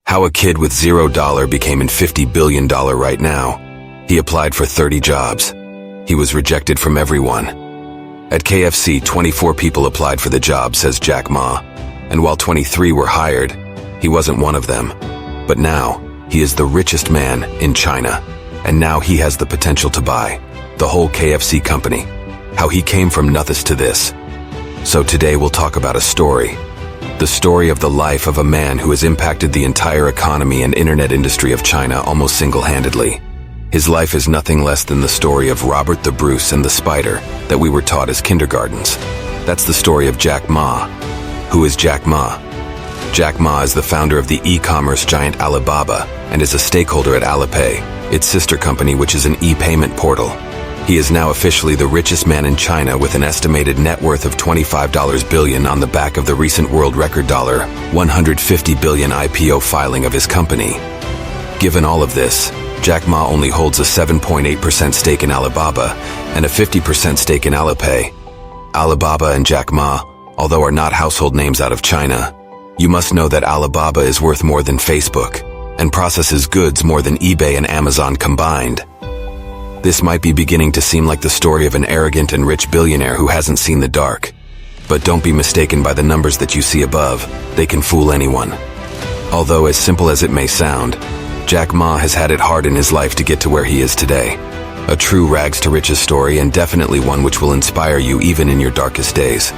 How a kid with $0 became in $50 billion right now. He applied for 30 jobs. He was rejected from everyone. At KFC, 24 people applied for the job, says Jack Ma. And while 23 were hired, he wasn't one of them. But now, he is the richest man in China. And now he has the potential to buy the whole KFC company. How he came from nothing to this. So today we'll talk about a story. The story of the life of a man who has impacted the entire economy and internet industry of China almost single-handedly. His life is nothing less than the story of Robert the Bruce and the Spider that we were taught as kindergartens. That's the story of Jack Ma. Who is Jack Ma? Jack Ma is the founder of the e-commerce giant Alibaba and is a stakeholder at Alipay, its sister company, which is an e-payment portal. He is now officially the richest man in China with an estimated net worth of $25 billion on the back of the recent world record $150 billion IPO filing of his company. Given all of this, Jack Ma only holds a 7.8% stake in Alibaba and a 50% stake in Alipay. Alibaba and Jack Ma, although are not household names out of China, you must know that Alibaba is worth more than Facebook and processes goods more than eBay and Amazon combined. This might be beginning to seem like the story of an arrogant and rich billionaire who hasn't seen the dark. But don't be mistaken by the numbers that you see above. They can fool anyone. Although as simple as it may sound, Jack Ma has had it hard in his life to get to where he is today. A true rags to riches story, and definitely one which will inspire you even in your darkest days.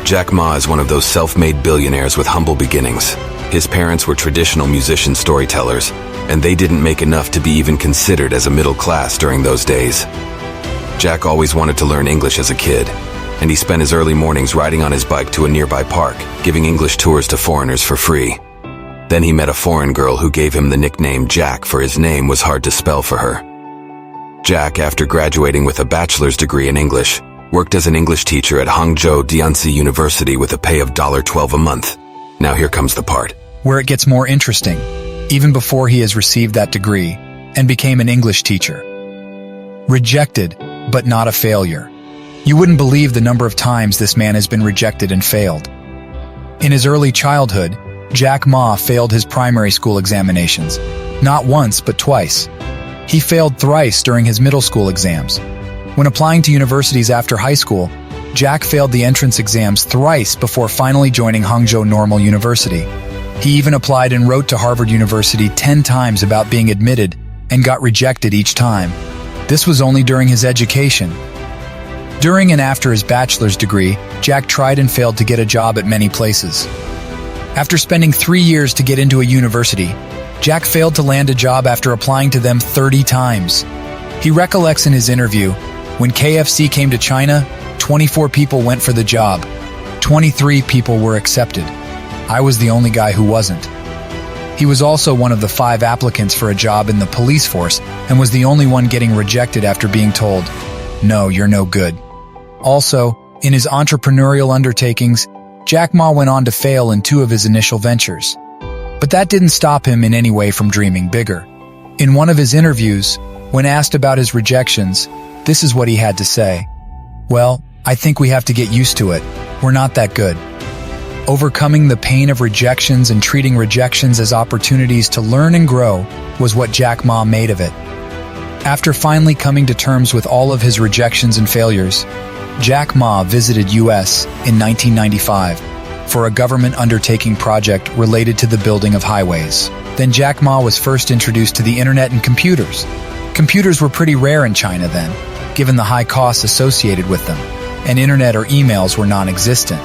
Jack Ma is one of those self-made billionaires with humble beginnings. His parents were traditional musician storytellers, and they didn't make enough to be even considered as a middle class during those days. Jack always wanted to learn English as a kid, and he spent his early mornings riding on his bike to a nearby park, giving English tours to foreigners for free. Then he met a foreign girl who gave him the nickname Jack, for his name was hard to spell for her. Jack, after graduating with a bachelor's degree in English, worked as an English teacher at Hangzhou Dianzi University with a pay of $12 a month. Now here comes the part where it gets more interesting, even before he has received that degree and became an English teacher. Rejected, but not a failure. You wouldn't believe the number of times this man has been rejected and failed. In his early childhood, Jack Ma failed his primary school examinations, not once but twice. He failed thrice during his middle school exams. When applying to universities after high school, Jack failed the entrance exams thrice before finally joining Hangzhou Normal University. He even applied and wrote to Harvard University 10 times about being admitted and got rejected each time. This was only during his education. During and after his bachelor's degree, Jack tried and failed to get a job at many places. After spending 3 years to get into a university, Jack failed to land a job after applying to them 30 times. He recollects in his interview, when KFC came to China, 24 people went for the job. 23 people were accepted. I was the only guy who wasn't. He was also one of the 5 applicants for a job in the police force and was the only one getting rejected after being told, "No, you're no good." Also, in his entrepreneurial undertakings, Jack Ma went on to fail in 2 of his initial ventures. But that didn't stop him in any way from dreaming bigger. In one of his interviews, when asked about his rejections, this is what he had to say. "Well, I think we have to get used to it. We're not that good." Overcoming the pain of rejections and treating rejections as opportunities to learn and grow was what Jack Ma made of it. After finally coming to terms with all of his rejections and failures, Jack Ma visited US in 1995 for a government undertaking project related to the building of highways. Then Jack Ma was first introduced to the internet and computers. Computers were pretty rare in China then, given the high costs associated with them, and internet or emails were non-existent.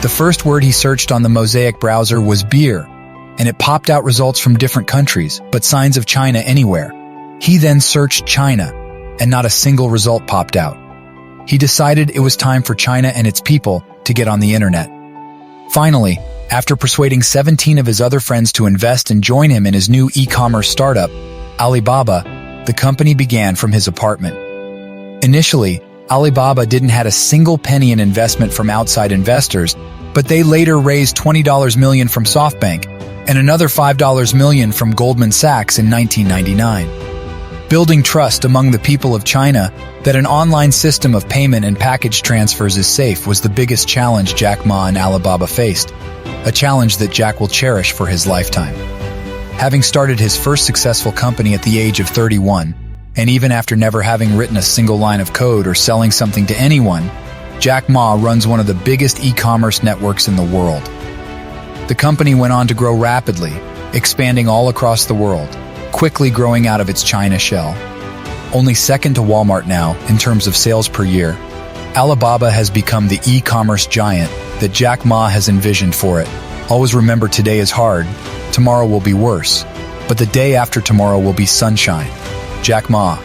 The first word he searched on the Mosaic browser was beer, and it popped out results from different countries, but signs of China anywhere. He then searched China, and not a single result popped out. He decided it was time for China and its people to get on the internet. Finally, after persuading 17 of his other friends to invest and join him in his new e-commerce startup, Alibaba, the company began from his apartment. Initially, Alibaba didn't have a single penny in investment from outside investors, but they later raised $20 million from SoftBank and another $5 million from Goldman Sachs in 1999. Building trust among the people of China that an online system of payment and package transfers is safe was the biggest challenge Jack Ma and Alibaba faced, a challenge that Jack will cherish for his lifetime. Having started his first successful company at the age of 31, and even after never having written a single line of code or selling something to anyone, Jack Ma runs one of the biggest e-commerce networks in the world. The company went on to grow rapidly, expanding all across the world, quickly growing out of its China shell. Only second to Walmart now in terms of sales per year, Alibaba has become the e-commerce giant that Jack Ma has envisioned for it. Always remember, today is hard, tomorrow will be worse, but the day after tomorrow will be sunshine. Jack Ma.